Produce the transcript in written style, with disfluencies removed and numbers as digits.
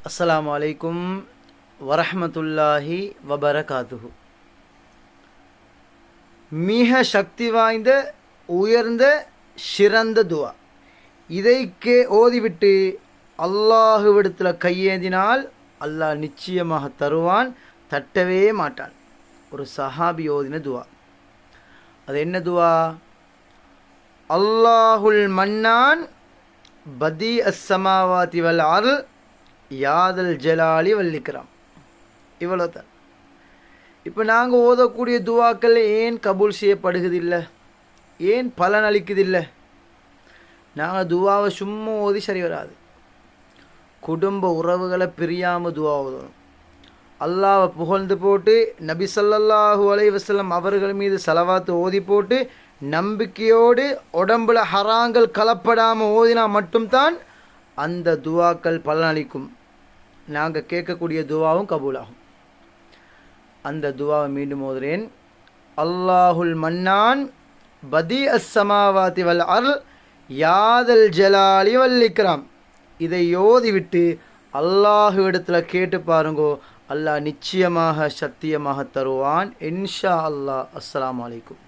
அஸ்ஸலாமு அலைக்கும் வரஹ்மத்துல்லாஹி வபரகாத்துஹு. மிக சக்தி வாய்ந்த உயர்ந்த சிறந்த துவா. இதை ஓதிவிட்டு அல்லாஹுவிடத்தில் கையேந்தினால் அல்லாஹ் நிச்சயமாக தருவான், தட்டவே மாட்டான். ஒரு சஹாபி ஓதின துவா. அது என்ன துவா? அல்லாஹுல் மன்னான் பதி அஸ்ஸமாவாதி வல் அர்ல் யாதல் ஜலாலி வல்லிக்ராம். இவ்வளோ தான். இப்போ நாங்கள் ஓதக்கூடிய துவாக்கள் ஏன் கபூல் செய்யப்படுகிறதில்லை, ஏன் பலன் அளிக்குதில்லை? நாங்கள் துவாவை சும்மா ஓதி சரி வராது. குடும்ப உறவுகளை பிரியாமல் துவா ஓதணும். அல்லாவை புகழ்ந்து போட்டு நபி ஸல்லல்லாஹு அலைஹி வஸல்லம் அவர்கள் மீது ஸலவாத்து ஓதி போட்டு நம்பிக்கையோடு உடம்புல ஹராங்கள் கலப்படாமல் ஓதினா மட்டும்தான் அந்த துவாக்கள் பலனளிக்கும். நாங்கள் கேட்கக்கூடிய துவாவும் கபூலாகும். அந்த துவாவை மீண்டும் ஓதுறேன். அல்லாஹுல் மன்னான் பதி அஸ்ஸமாவாதி வல் அர்ல் யாதல் ஜலாலி வல் இக்ராம். இதை ஓதிவிட்டு அல்லாஹுவிடத்தில் கேட்டு பாருங்கோ, அல்லாஹ் நிச்சயமாக சத்தியமாக தருவான் இன்ஷா அல்லாஹ். அஸ்ஸலாமு அலைக்கும்.